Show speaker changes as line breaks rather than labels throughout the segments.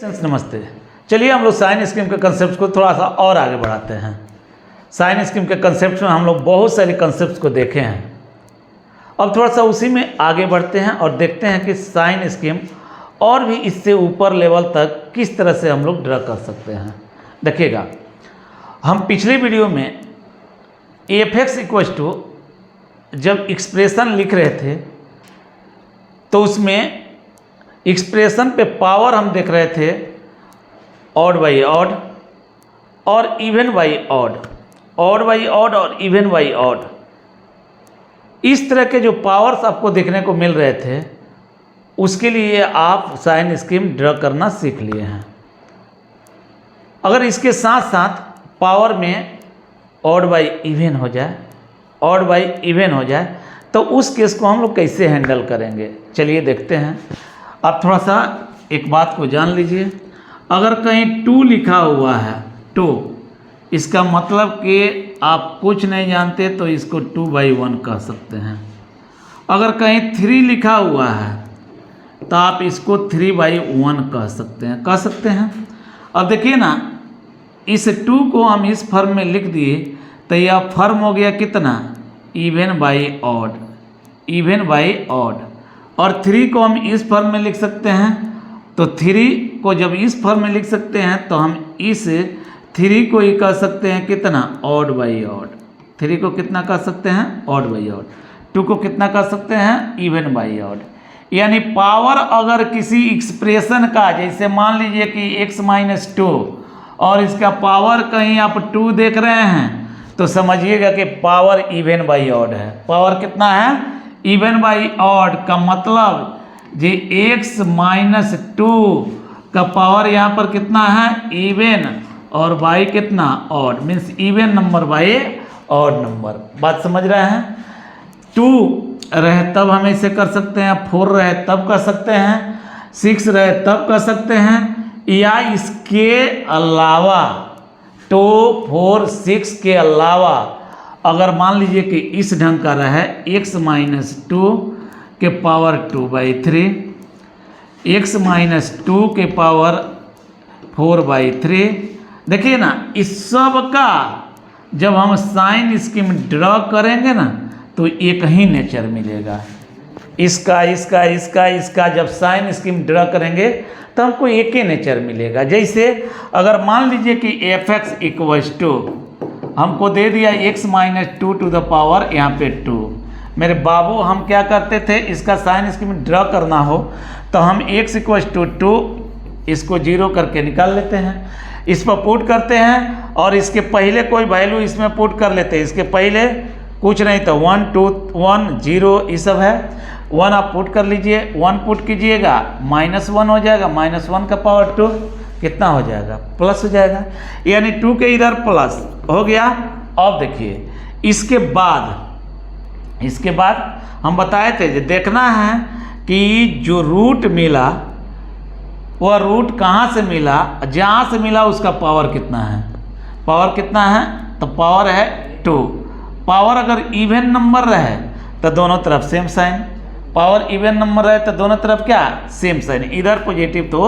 नमस्ते। चलिए हम लोग साइन स्कीम के कंसेप्ट को थोड़ा सा और आगे बढ़ाते हैं। साइन स्कीम के कंसेप्ट में हम लोग बहुत सारे कंसेप्ट को देखे हैं। अब थोड़ा सा उसी में आगे बढ़ते हैं और देखते हैं कि साइन स्कीम और भी इससे ऊपर लेवल तक किस तरह से हम लोग ड्रा कर सकते हैं। देखिएगा, हम पिछले वीडियो में एफ इक्वल्स टू जब एक्सप्रेशन लिख रहे थे तो उसमें एक्सप्रेशन पे पावर हम देख रहे थे ऑड बाई ऑड और even by odd, odd by odd और इवन बाई ऑड। इस तरह के जो पावर्स आपको देखने को मिल रहे थे उसके लिए आप साइन स्कीम ड्रा करना सीख लिए हैं। अगर इसके साथ साथ पावर में ऑड बाई इवन हो जाए, ऑड बाई इवन हो जाए तो उस केस को हम लोग कैसे हैंडल करेंगे, चलिए देखते हैं। आप थोड़ा सा एक बात को जान लीजिए, अगर कहीं 2 लिखा हुआ है 2, इसका मतलब कि आप कुछ नहीं जानते तो इसको 2/1 कह सकते हैं। अगर कहीं 3 लिखा हुआ है तो आप इसको 3/1 कह सकते हैं। अब देखिए ना, इस 2 को हम इस फॉर्म में लिख दिए तो यह फॉर्म हो गया कितना, even by odd, even by odd. और 3 को हम इस फॉर्म में लिख सकते हैं, तो 3 को जब इस फॉर्म में लिख सकते हैं तो हम इस 3 को ही कह सकते हैं कितना, ऑड बाई ऑड। 3 को कितना कह सकते हैं, ऑड बाई ऑड। 2 को कितना कह सकते हैं, इवन बाई ऑड। यानी पावर अगर किसी एक्सप्रेशन का, जैसे मान लीजिए कि x - 2 और इसका पावर कहीं आप 2 देख रहे हैं तो समझिएगा कि पावर इवन बाई ऑड है। पावर कितना है, इवन बाई ऑड का मतलब जी x - 2 का पावर यहाँ पर कितना है, इवन, और बाई कितना, odd, means even number by odd number. बात समझ रहे हैं। 2 रहे तब हम इसे कर सकते हैं, 4 रहे तब कर सकते हैं, 6 रहे तब कर सकते हैं, या इसके अलावा 2, 4, 6 के अलावा अगर मान लीजिए कि इस ढंग का रहे x - 2 के पावर 2/3, x - 2 के पावर 4/3। देखिए ना, इस सब का जब हम साइन स्कीम ड्रॉ करेंगे ना तो एक ही नेचर मिलेगा। इसका जब साइन स्कीम ड्रॉ करेंगे तो हमको एक ही नेचर मिलेगा। जैसे अगर मान लीजिए कि f(x) इक्वल्स टू हमको दे दिया x - 2 टू द पावर यहाँ पे 2। मेरे बाबू, हम क्या करते थे, इसका साइन स्कीम ड्रॉ करना हो तो हम x = 2 इसको 0 करके निकाल लेते हैं, इस पर पुट करते हैं और इसके पहले कोई वैल्यू इसमें पुट कर लेते हैं। इसके पहले कुछ नहीं तो 1, 2, 1, 0 ये सब है। 1 आप पुट कर लीजिए, 1 पुट कीजिएगा -1 हो जाएगा, -1 का पावर 2 कितना हो जाएगा, प्लस हो जाएगा। यानी 2 के इधर प्लस हो गया। अब देखिए, इसके बाद हम बताए थे कि देखना है कि जो रूट मिला वह रूट कहाँ से मिला, जहाँ से मिला उसका पावर कितना है। पावर कितना है, तो पावर है 2। पावर अगर इवन नंबर रहे तो दोनों तरफ same sign, power even number रहे तो दोनों तरफ क्या, सेम साइन, इधर पॉजिटिव तो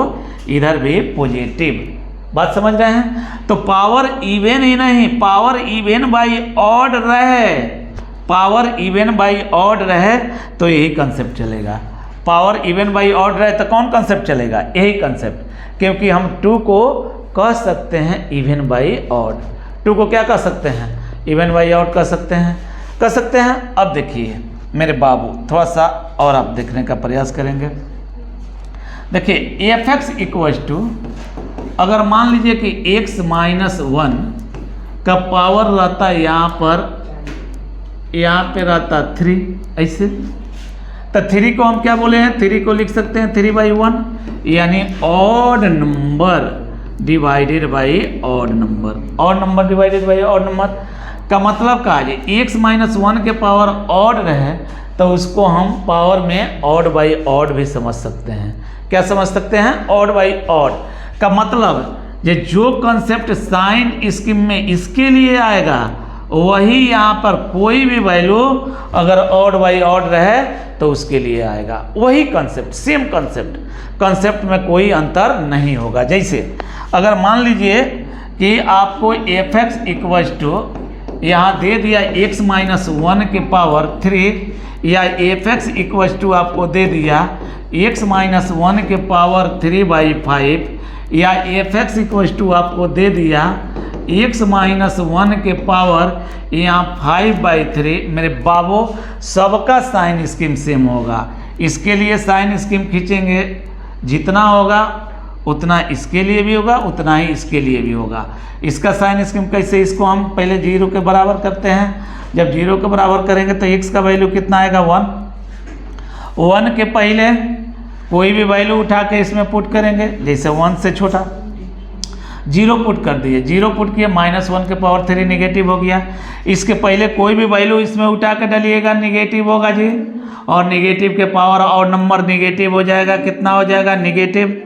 इधर भी पॉजिटिव। बात समझ रहे हैं। तो पावर इवन ही नहीं, पावर इवन बाई ऑड रहे, पावर इवन बाई ऑड रहे तो यही कंसेप्ट चलेगा। पावर इवन बाई ऑड रहे तो कौन कंसेप्ट चलेगा, यही कंसेप्ट। क्योंकि हम 2 को कह सकते हैं इवन बाई ऑड, 2 को क्या कह सकते हैं, इवन बाई ऑड कह सकते हैं। अब देखिए मेरे बाबू, थोड़ा सा और आप देखने का प्रयास करेंगे। देखिए f(x) इक्वल्स टू, अगर मान लीजिए कि x - 1 का पावर रहता है यहाँ पे रहता 3, ऐसे तो 3 को हम क्या बोले हैं, 3 को लिख सकते हैं 3/1, यानी odd number divided by odd number, odd number divided by odd number का मतलब का है x - 1 के पावर ऑड रहे तो उसको हम पावर में ऑड बाई ऑड भी समझ सकते हैं। क्या समझ सकते हैं, ऑड बाई ऑड का मतलब जो कंसेप्ट साइन स्कीम में इसके लिए आएगा वही यहाँ पर कोई भी वैल्यू अगर ऑड बाई ऑड रहे तो उसके लिए आएगा। वही कंसेप्ट, सेम कंसेप्ट में कोई अंतर नहीं होगा। जैसे अगर मान लीजिए कि आपको एफ एक्स इक्वल्स टू यहाँ दे दिया x माइनस 1 के पावर 3, या एफ एक्स इक्वल्स टू आपको दे दिया x माइनस 1 के पावर 3/5, या एफ एक्स इक्वल्स टू आपको दे दिया x माइनस 1 के पावर यहाँ 5/3। मेरे बाबू सबका साइन स्कीम सेम होगा। इसके लिए साइन स्कीम खींचेंगे, जितना होगा उतना इसके लिए भी होगा, उतना ही इसके लिए भी होगा। इसका साइन स्कीम कैसे, इसको हम पहले 0 के बराबर करते हैं। जब 0 के बराबर करेंगे तो x का वैल्यू कितना आएगा 1 के पहले कोई भी वैल्यू उठा के इसमें पुट करेंगे, जैसे 1 से छोटा 0 पुट कर दिए, 0 पुट किए -1 के पावर 3 निगेटिव हो गया। इसके पहले कोई भी वैल्यू इसमें उठा के डालिएगा निगेटिव होगा जी, और निगेटिव के पावर और नंबर निगेटिव हो जाएगा। कितना हो जाएगा, निगेटिव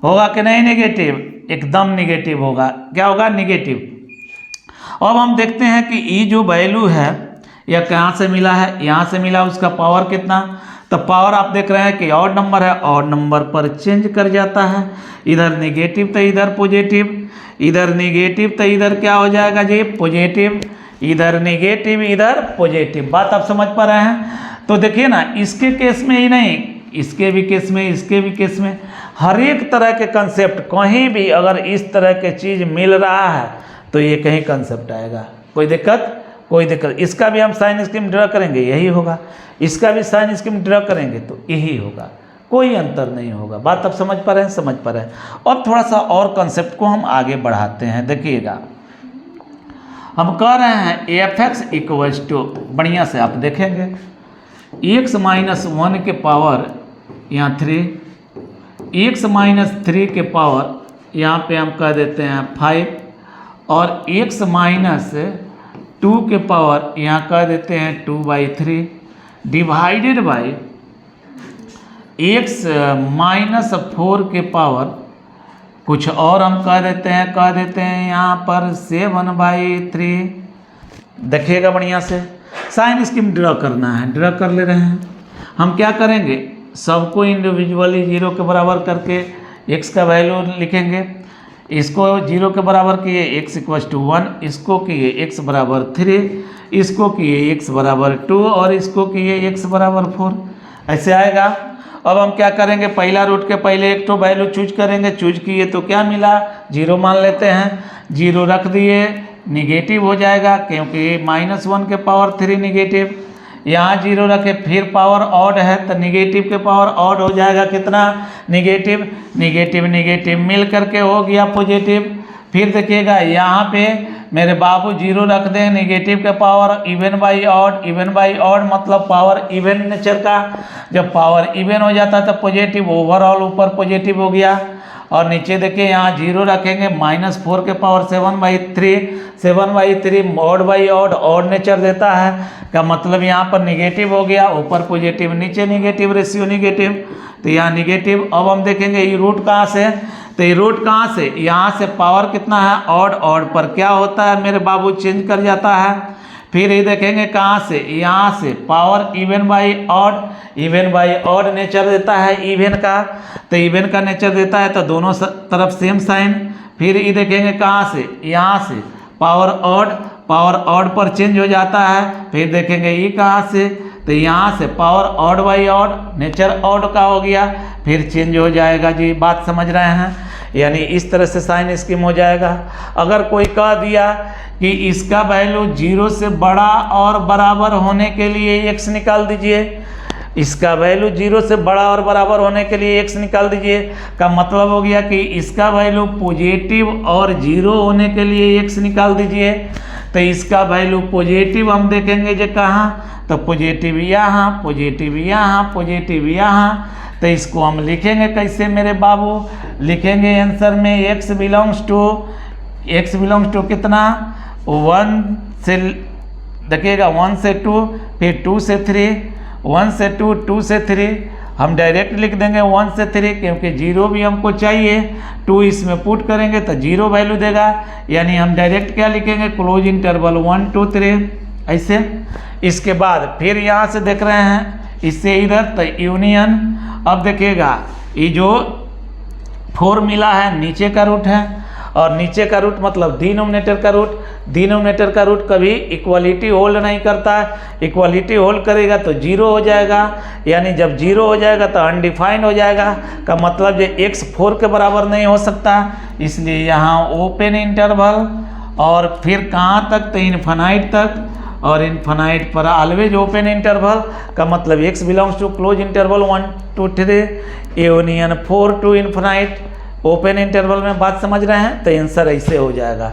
होगा कि नहीं, निगेटिव, एकदम निगेटिव होगा। क्या होगा, निगेटिव। अब हम देखते हैं कि ये जो वैल्यू है यह कहाँ से मिला है, यहाँ से मिला। उसका पावर कितना, तो पावर आप देख रहे हैं कि ऑड नंबर है, ऑड नंबर पर चेंज कर जाता है। इधर निगेटिव तो इधर पॉजिटिव, इधर निगेटिव तो इधर क्या हो जाएगा जी, पॉजिटिव, इधर निगेटिव इधर पॉजिटिव। बात आप समझ पा रहे हैं। तो देखिए ना, इसके केस में ही नहीं, इसके भी केस में, इसके भी केस में, हर एक तरह के कंसेप्ट कहीं भी अगर इस तरह के चीज़ मिल रहा है तो ये कहीं कंसेप्ट आएगा। कोई दिक्कत। इसका भी हम साइन स्कीम ड्रा करेंगे, यही होगा। इसका भी साइन स्कीम ड्रा करेंगे तो यही होगा, कोई अंतर नहीं होगा। बात आप समझ पा रहे हैं। अब थोड़ा सा और कंसेप्ट को हम आगे बढ़ाते हैं। देखिएगा, हम कह रहे हैं एफ एक्स इक्वल्स टू, बढ़िया से आप देखेंगे, x माइनस 1 के पावर यहाँ 3, x माइनस 3 के पावर यहाँ पे हम कह देते हैं 5, और x माइनस 2 के पावर यहाँ कह देते हैं 2/3, डिवाइडेड बाई x माइनस 4 के पावर कुछ और हम कह देते हैं यहाँ पर 7/3। देखिएगा बढ़िया से, साइन स्कीम ड्रा करना है, ड्रा कर ले रहे हैं। हम क्या करेंगे, सबको इंडिविजुअली 0 के बराबर करके x का वैल्यू लिखेंगे। इसको 0 के बराबर किए x इक्वल्स टू 1, इसको किए x बराबर 3, इसको किए x बराबर 2, और इसको किए x बराबर 4। ऐसे आएगा। अब हम क्या करेंगे, पहला रूट के पहले एक तो वैल्यू चूज करेंगे। चूज किए तो क्या मिला, 0 मान लेते हैं। 0 रख दिए, निगेटिव हो जाएगा क्योंकि -1 के पावर 3 निगेटिव। यहाँ 0 रखे, फिर पावर ऑड है तो निगेटिव के पावर ऑड हो जाएगा, कितना, निगेटिव। निगेटिव मिल करके हो गया पॉजिटिव। फिर देखिएगा यहाँ पे मेरे बाबू 0 रख दें, निगेटिव के पावर इवन बाई ऑड मतलब पावर इवन नेचर का। जब पावर इवन हो जाता है तो पॉजिटिव, ओवरऑल ऊपर पॉजिटिव हो गया। और नीचे देखिए यहाँ 0 रखेंगे, -4 के power 7/3 odd by odd nature देता है, का मतलब यहाँ पर निगेटिव हो गया, ऊपर पॉजिटिव, नीचे निगेटिव, रेशियो निगेटिव, तो यहाँ निगेटिव। अब हम देखेंगे ये रूट कहाँ से, तो ये रूट कहाँ से, यहाँ से पावर कितना है, ऑड पर क्या होता है मेरे बाबू, चेंज कर जाता है। फिर ये देखेंगे कहाँ से, यहाँ से power even by odd nature देता है इवन का, तो इवन का नेचर देता है तो दोनों तरफ सेम साइन। फिर ये देखेंगे कहाँ से, यहाँ से पावर ऑड पर चेंज हो जाता है। फिर देखेंगे ये कहाँ से, तो यहाँ से power odd by odd, nature odd का हो गया, फिर चेंज हो जाएगा जी। बात समझ रहे हैं, यानी इस तरह से साइन स्कीम हो जाएगा। अगर कोई कह दिया कि इसका वैल्यू 0 से बड़ा और बराबर होने के लिए x निकाल दीजिए, इसका वैल्यू 0 से बड़ा और बराबर होने के लिए x निकाल दीजिए, का मतलब हो गया कि इसका वैल्यू पॉजिटिव और 0 होने के लिए x निकाल दीजिए। तो इसका वैल्यू पॉजिटिव हम देखेंगे जो कहाँ, तो पॉजिटिव यहाँ, पॉजिटिव यहाँ, पॉजिटिव यहाँ। तो इसको हम लिखेंगे कैसे मेरे बाबू, लिखेंगे आंसर में x बिलोंग्स टू कितना, 1 से देखिएगा 1 से 2, फिर 2 से 3, 1 से 2, 2 से 3, हम डायरेक्ट लिख देंगे 1 से 3, क्योंकि 0 भी हमको चाहिए। 2 इसमें पुट करेंगे तो 0 वैल्यू देगा, यानी हम डायरेक्ट क्या लिखेंगे, क्लोज इंटरवल 1 2 3 ऐसे। इसके बाद फिर यहाँ से देख रहे हैं इससे इधर तो यूनियन। अब देखिएगा ये जो 4 मिला है नीचे का रूट है, और नीचे का रूट मतलब डिनोमिनेटर का रूट। डिनोमिनेटर का रूट कभी इक्वालिटी होल्ड नहीं करता है, इक्वालिटी होल्ड करेगा तो 0 हो जाएगा, यानी जब 0 हो जाएगा तो अनडिफाइंड हो जाएगा, का मतलब ये x 4 के बराबर नहीं हो सकता। इसलिए यहाँ ओपन इंटरवल और फिर कहाँ तक, तो इन्फिनाइट तक, और इन्फिनाइट पर ऑलवेज ओपन इंटरवल, का मतलब x belongs to close interval 1 2 3 union 4 to infinite open interval में। बात समझ रहे हैं, तो आंसर ऐसे हो जाएगा।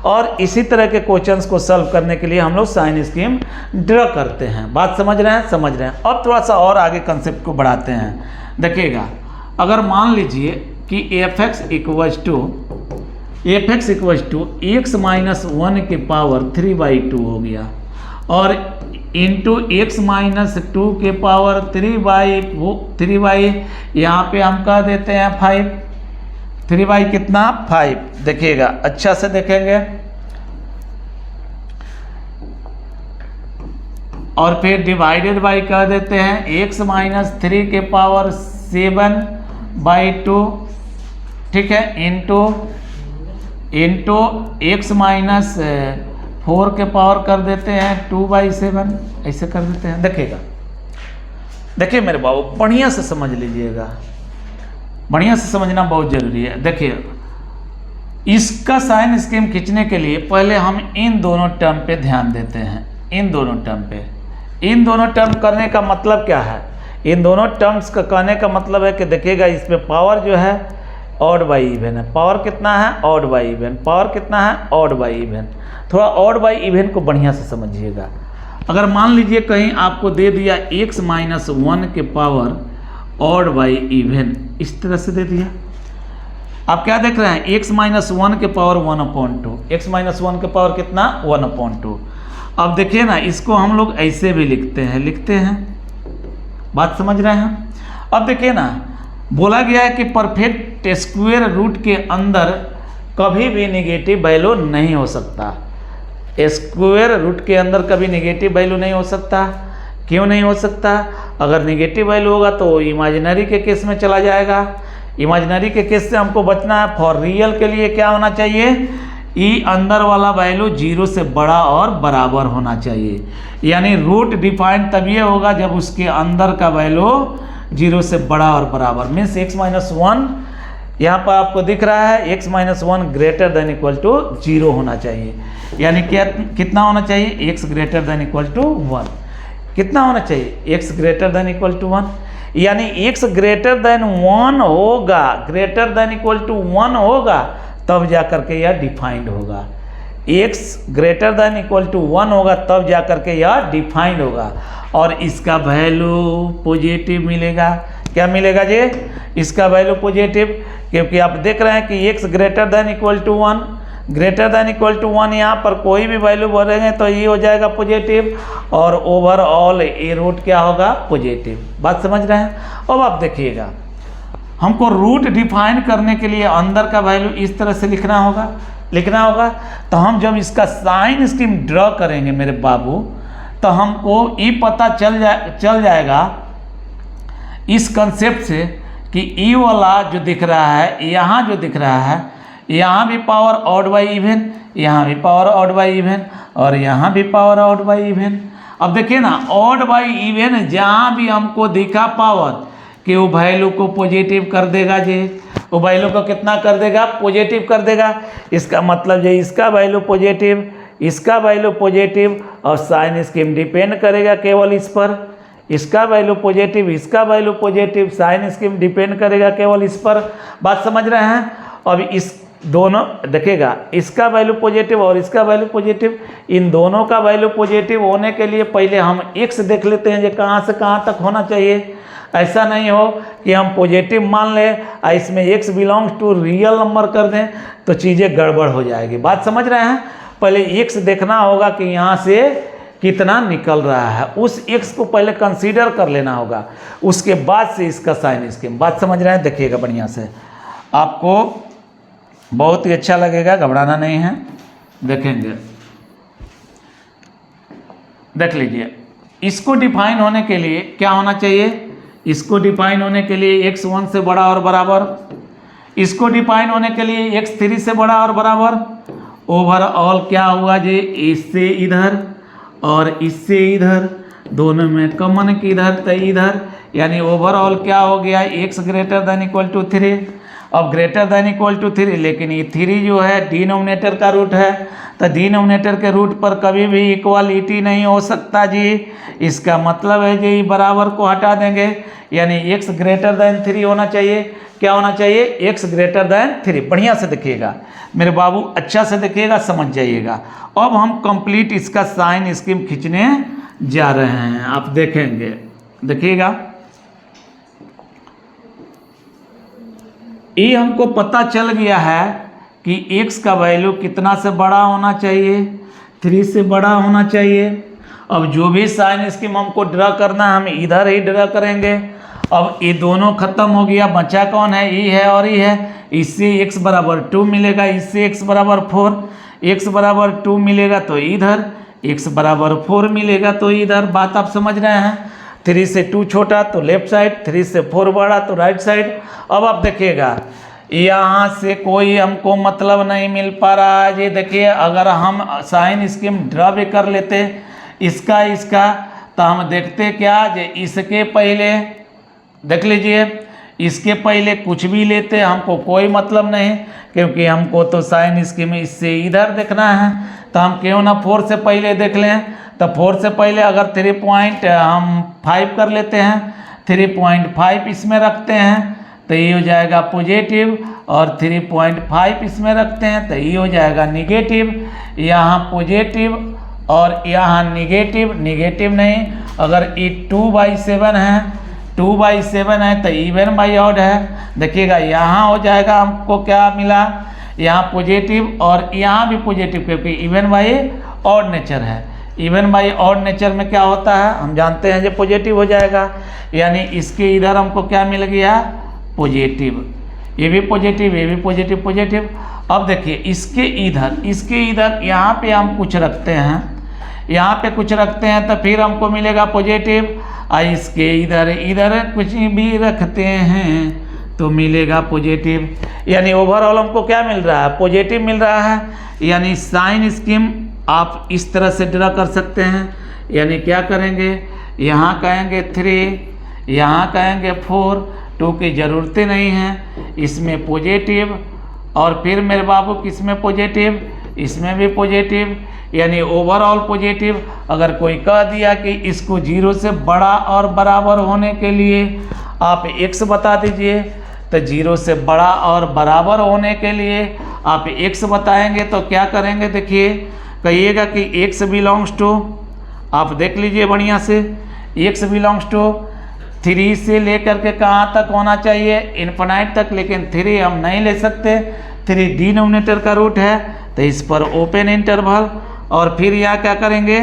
और इसी तरह के क्वेश्चंस को सॉल्व करने के लिए हम लोग साइन स्कीम ड्रा करते हैं। बात समझ रहे हैं, समझ रहे हैं। अब थोड़ा सा और आगे कंसेप्ट को बढ़ाते हैं। देखिएगा, अगर मान लीजिए कि F X equals to X minus 1 के पावर 3/2 हो गया, और इंटू एक्स माइनस 2 के पावर 3/, यहाँ पे हम कह देते हैं 5, 3 कितना 5। देखिएगा अच्छा से देखेंगे, और फिर डिवाइडेड बाई कह देते हैं x माइनस 3 के पावर 7/2, ठीक है, इंटू x माइनस 4 के पावर कर देते हैं 2/7, ऐसे कर देते हैं। देखिएगा, देखिए मेरे बाबू बढ़िया से समझ लीजिएगा, बढ़िया से समझना बहुत जरूरी है। देखिए, इसका साइन स्कीम खींचने के लिए पहले हम इन दोनों टर्म पे ध्यान देते हैं। इन दोनों टर्म पे, इन दोनों टर्म करने का मतलब क्या है, इन दोनों टर्म्स का कहने का मतलब है कि देखिएगा इसमें पावर जो है ऑड बाई इवन है। पावर कितना है, ऑड बाई इवन। पावर कितना है, ऑड बाई इवन। थोड़ा ऑड बाई इवन को बढ़िया से समझिएगा। अगर मान लीजिए कहीं आपको दे दिया x माइनस 1 के पावर ऑड बाई इवन, इस तरह से दे दिया, आप क्या देख रहे हैं, x माइनस 1 के पावर 1/2, x माइनस 1 के पावर कितना 1/2। अब देखिए ना, इसको हम लोग ऐसे भी लिखते हैं। बात समझ रहे हैं। अब देखिए ना, बोला गया है कि परफेक्ट स्क्वायर रूट के अंदर कभी भी नेगेटिव वैल्यू नहीं हो सकता। स्क्वायर रूट के अंदर कभी नेगेटिव वैल्यू नहीं हो सकता। क्यों नहीं हो सकता, अगर नेगेटिव वैल्यू होगा तो इमेजिनरी के केस में चला जाएगा। इमेजिनरी के केस से हमको बचना है। फॉर रियल के लिए क्या होना चाहिए, ई अंदर वाला वैल्यू 0 से बड़ा और बराबर होना चाहिए। यानी रूट डिफाइंड तभी होगा जब उसके अंदर का वैल्यू 0 से बड़ा और बराबर, मीन्स x माइनस 1 यहाँ पर आपको दिख रहा है, x minus 1 greater than equal to 0 होना चाहिए। यानी क्या, कितना होना चाहिए, x greater than equal to 1। कितना होना चाहिए, x greater than equal to 1, यानी x ग्रेटर देन 1 होगा, ग्रेटर देन इक्वल टू 1 होगा, तब जा करके यह डिफाइंड होगा। x greater than equal to 1 होगा तब जा करके यह डिफाइंड होगा, और इसका वैल्यू पॉजिटिव मिलेगा। क्या मिलेगा जी, इसका वैल्यू पॉजिटिव, क्योंकि आप देख रहे हैं कि x greater than equal to 1, greater than equal to 1, यहाँ पर कोई भी वैल्यू भरेंगे तो ये हो जाएगा पॉजिटिव, और ओवरऑल ये रूट क्या होगा, पॉजिटिव। बात समझ रहे हैं। अब आप देखिएगा, हमको रूट डिफाइन करने के लिए अंदर का वैल्यू इस तरह से लिखना होगा। तो हम जब इसका साइन स्कीम ड्रॉ करेंगे मेरे बाबू, तो हमको ये पता चल जाएगा इस कंसेप्ट से कि ई वाला जो दिख रहा है, यहाँ जो दिख रहा है, यहाँ भी पावर ऑड बाई इवन, यहाँ भी पावर ऑड बाई इवन, और यहाँ भी पावर ऑड बाई इवन। अब देखिए ना, ऑड बाई इवन जहाँ भी हमको दिखा पावर कि वो वैल्यू को पॉजिटिव कर देगा जी, वो वैल्यू को कितना कर देगा, पॉजिटिव कर देगा। इसका मतलब जो इसका वैल्यू पॉजिटिव, इसका वैल्यू पॉजिटिव, और साइन स्कीम डिपेंड करेगा केवल इस पर। इसका वैल्यू पॉजिटिव, इसका value positive, sign scheme depend करेगा केवल इस पर। बात समझ रहे हैं। अब इस दोनों देखिएगा, इसका वैल्यू पॉजिटिव और इसका वैल्यू पॉजिटिव, इन दोनों का वैल्यू पॉजिटिव होने के लिए पहले हम x देख लेते हैं, जो कहाँ से कहाँ तक होना चाहिए। ऐसा नहीं हो कि हम पॉजिटिव मान लें और इसमें x belongs to real number कर दें तो चीज़ें गड़बड़ हो जाएगी। बात समझ रहे हैं। पहले x देखना होगा कि यहाँ से कितना निकल रहा है, उस x को पहले कंसीडर कर लेना होगा, उसके बाद से इसका साइन स्कीम। बात समझ रहे हैं? देखिएगा बढ़िया से, आपको बहुत ही अच्छा लगेगा, घबराना नहीं है। देखेंगे, देख लीजिए, इसको डिफाइन होने के लिए क्या होना चाहिए? इसको डिफाइन होने के लिए x 1 से बड़ा और बराबर, इसको डिफाइन होने के लिए x 3 से बड़ा और बराबर, ओवरऑल क्या हुआ जी, इससे इधर और इससे इधर, दोनों में कॉमन किधर तो इधर, यानी ओवरऑल क्या हो गया, x greater than equal to 3। अब ग्रेटर देन इक्वल टू 3, लेकिन ये 3 जो है डिनोमिनेटर का रूट है, तो डिनोमिनेटर के रूट पर कभी भी इक्वालिटी नहीं हो सकता जी। इसका मतलब है जी बराबर को हटा देंगे, यानी x ग्रेटर देन 3 होना चाहिए। क्या होना चाहिए? x greater then 3। बढ़िया से देखिएगा मेरे बाबू, अच्छा से देखिएगा, समझ जाइएगा। अब हम कंप्लीट इसका साइन स्कीम खींचने जा रहे हैं, आप देखेंगे, देखिएगा। ये हमको पता चल गया है कि x का वैल्यू कितना से बड़ा होना चाहिए, 3 से बड़ा होना चाहिए। अब जो भी साइन स्कीम हमको ड्रा करना है, हम इधर ही ड्रा करेंगे। अब ये दोनों खत्म हो गया, बचा कौन है? ये है और ये है। इससे x बराबर 2 मिलेगा, इससे x बराबर 4, x बराबर 2 मिलेगा तो इधर, x बराबर 4 मिलेगा तो इधर। बात आप समझ रहे हैं? 3 से 2 छोटा तो लेफ्ट साइड, 3 से 4 बड़ा तो राइट साइड। अब आप देखिएगा, यहाँ से कोई हमको मतलब नहीं मिल पा रहा है। ये देखिए, अगर हम साइन स्कीम ड्रा भी कर लेते इसका तो हम देखते क्या, जे इसके पहले देख लीजिए, इसके पहले कुछ भी लेते हमको कोई मतलब नहीं, क्योंकि हमको तो साइन स्कीम इससे इधर देखना है। तो हम क्यों ना 4 से पहले देख लें। तो 4 से पहले अगर 3.5 कर लेते हैं, 3.5 इसमें रखते हैं तो ये हो जाएगा पॉजिटिव, और 3.5 इसमें रखते हैं तो ये हो जाएगा निगेटिव। यहाँ पॉजिटिव और यहाँ निगेटिव, निगेटिव नहीं, अगर ये 2/7 है, 2/7 है तो इवन बाई ऑड है। देखिएगा यहाँ हो जाएगा, हमको क्या मिला, यहाँ पॉजिटिव और यहाँ भी पॉजिटिव, क्योंकि इवन बाई ऑड नेचर है। इवन बाई ऑड नेचर में क्या होता है, हम जानते हैं जो पॉजिटिव हो जाएगा, यानी इसके इधर हमको क्या मिल गया, पॉजिटिव। ये भी पॉजिटिव, ये भी पॉजिटिव, पॉजिटिव। अब देखिए इसके इधर यहाँ पे हम कुछ रखते हैं, यहाँ पे कुछ रखते हैं तो फिर हमको मिलेगा पॉजिटिव। और इसके इधर कुछ भी रखते हैं तो मिलेगा पॉजिटिव। यानी ओवरऑल हमको क्या मिल रहा है, पॉजिटिव मिल रहा है। यानी साइन स्कीम आप इस तरह से ड्रा कर सकते हैं। यानी क्या करेंगे, यहाँ कहेंगे 3, यहाँ कहेंगे 4, 2 की ज़रूरत नहीं है, इसमें पॉजिटिव, और फिर मेरे बाबू किसमें पॉजिटिव, इसमें भी पॉजिटिव, यानी ओवरऑल पॉजिटिव। अगर कोई कह दिया कि इसको 0 से बड़ा और बराबर होने के लिए आप x बता दीजिए, तो 0 से बड़ा और बराबर होने के लिए आप x बताएंगे तो क्या करेंगे, देखिए कहिएगा कि x बिलोंग्स टू, आप देख लीजिए बढ़िया से, x बिलोंग्स टू 3 से लेकर के कहाँ तक होना चाहिए, इन्फिनाइट तक। लेकिन 3 हम नहीं ले सकते, 3 डिनोमिनेटर का रूट है, तो इस पर ओपन इंटरवल। और फिर यहाँ क्या करेंगे,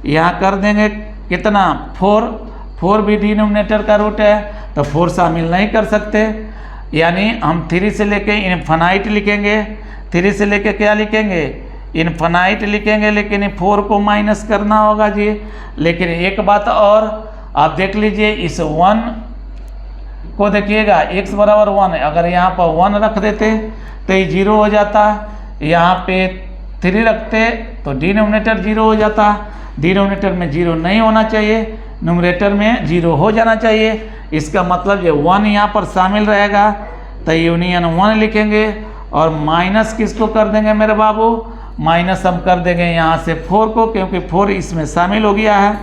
यहाँ कर देंगे कितना, 4 भी डिनोमिनेटर का रूट है, तो 4 शामिल नहीं कर सकते। यानी हम 3 से लेके इन्फिनाइट लिखेंगे, 3 से लेके क्या लिखेंगे, इन्फिनाइट लिखेंगे, लेकिन 4 को माइनस करना होगा जी। लेकिन एक बात और आप देख लीजिए, इस 1 को देखिएगा, x बराबर 1 है, अगर यहाँ पर 1 रख देते तो ये 0 हो जाता, यहाँ पे 3 रखते तो डिनोमिनेटर 0 हो जाता। डिनोमिनेटर में 0 नहीं होना चाहिए, न्यूमरेटर में 0 हो जाना चाहिए। इसका मतलब जो 1 यहाँ पर शामिल रहेगा तो यूनियन 1 लिखेंगे, और माइनस किसको कर देंगे मेरे बाबू, माइनस हम कर देंगे यहाँ से 4 को, क्योंकि 4 इसमें शामिल हो गया है,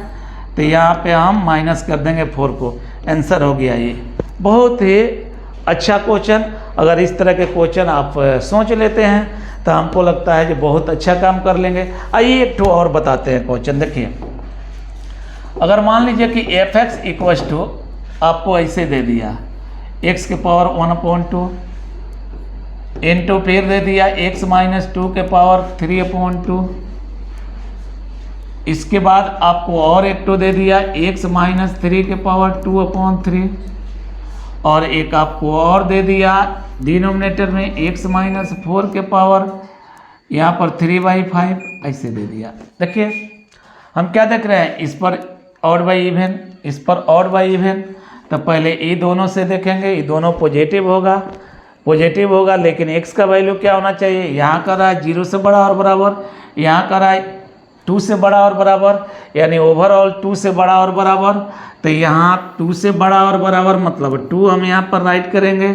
तो यहाँ पे हम माइनस कर देंगे 4 को। आंसर हो गया ये। बहुत ही अच्छा क्वेश्चन। अगर इस तरह के क्वेश्चन आप सोच लेते हैं तो हमको लगता है कि बहुत अच्छा काम कर लेंगे। आइए एक ठो और बताते हैं क्वेश्चन। देखिए, अगर मान लीजिए कि f(x) इक्वल्स टू आपको ऐसे दे दिया, x के पावर 1/2 इंटू फिर दे दिया x - 2 के पावर 3/2 इसके बाद आपको और एक टू दे दिया x माइनस 3 के पावर 2/3, और एक आपको और दे दिया डिनोमिनेटर में x माइनस 4 के पावर यहाँ पर 3/5 ऐसे दे दिया। देखिए हम क्या देख रहे हैं, इस पर ऑड बाई इवन, इस पर ऑड बाई इवन। तो पहले ये दोनों से देखेंगे, ये दोनों पॉजिटिव होगा, लेकिन x का वैल्यू क्या होना चाहिए, यहाँ का रहा है 0 से बड़ा और बराबर, यहाँ का रहा है 2 से बड़ा और बराबर, यानी ओवरऑल 2 से बड़ा और बराबर। तो यहाँ 2 से बड़ा और बराबर मतलब 2 हम यहाँ पर राइट करेंगे,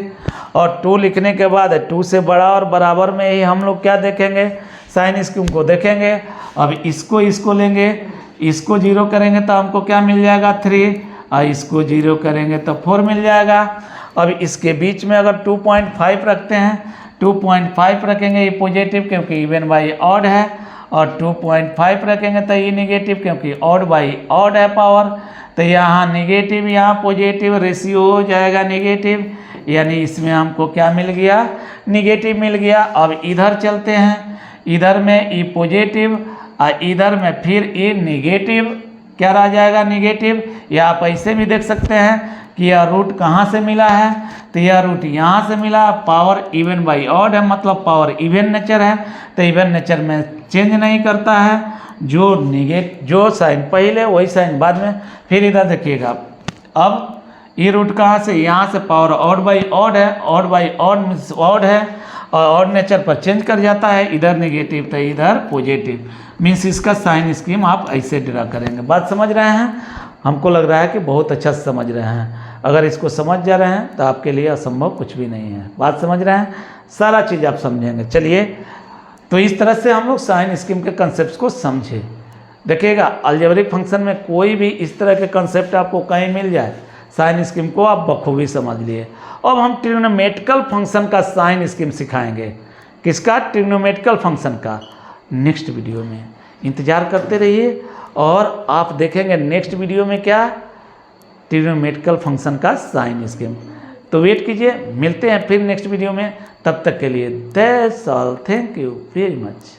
और 2 लिखने के बाद 2 से बड़ा और बराबर में ही हम लोग क्या देखेंगे, साइन स्कीम को देखेंगे। अब इसको लेंगे, इसको 0 करेंगे तो हमको क्या मिल जाएगा 3, और इसको 0 करेंगे तो 4 मिल जाएगा। अब इसके बीच में अगर 2.5 रखते हैं, 2.5 रखेंगे ये पॉजिटिव क्योंकि इवन बाई ऑड है, और 2.5 रखेंगे तो ये निगेटिव क्योंकि ऑड बाई ऑड है पावर। तो यहाँ निगेटिव यहाँ पॉजिटिव रेशियो हो जाएगा निगेटिव, यानी इसमें हमको क्या मिल गया, निगेटिव मिल गया। अब इधर चलते हैं, इधर में ये पॉजिटिव और इधर में फिर ये निगेटिव, क्या रह जाएगा निगेटिव। या आप ऐसे भी देख सकते हैं कि यह रूट कहाँ से मिला है, तो यह रूट यहाँ से मिला, पावर इवन बाई ऑड है मतलब पावर इवन नेचर है, तो इवन नेचर में चेंज नहीं करता है, जो साइन पहले वही साइन बाद में। फिर इधर देखिएगा, अब ये रूट कहाँ से, यहाँ से पावर ऑड बाई ऑड है, odd by odd means odd है, और ऑड नेचर पर चेंज कर जाता है, इधर नेगेटिव तो इधर पॉजिटिव, मीन्स इसका साइन स्कीम आप ऐसे ड्रा करेंगे। बात समझ रहे हैं, हमको लग रहा है कि बहुत अच्छा समझ रहे हैं। अगर इसको समझ जा रहे हैं तो आपके लिए असंभव कुछ भी नहीं है। बात समझ रहे हैं, सारा चीज़ आप समझेंगे। चलिए, तो इस तरह से हम लोग साइन स्कीम के कंसेप्ट को समझे। देखिएगा अलजेब्रिक फंक्शन में कोई भी इस तरह के कंसेप्ट आपको कहीं मिल जाए, साइन स्कीम को आप बखूबी समझ लिए। अब हम ट्रिग्नोमेट्रिकल फंक्शन का साइन स्कीम सिखाएंगे। किसका, ट्रिग्नोमेट्रिकल फंक्शन का। नेक्स्ट वीडियो में इंतज़ार करते रहिए, और आप देखेंगे नेक्स्ट वीडियो में क्या, ट्रिग्नोमेट्रिकल फंक्शन का साइन स्कीम। तो वेट कीजिए, मिलते हैं फिर नेक्स्ट वीडियो में। तब तक के लिए that's all, thank you very much.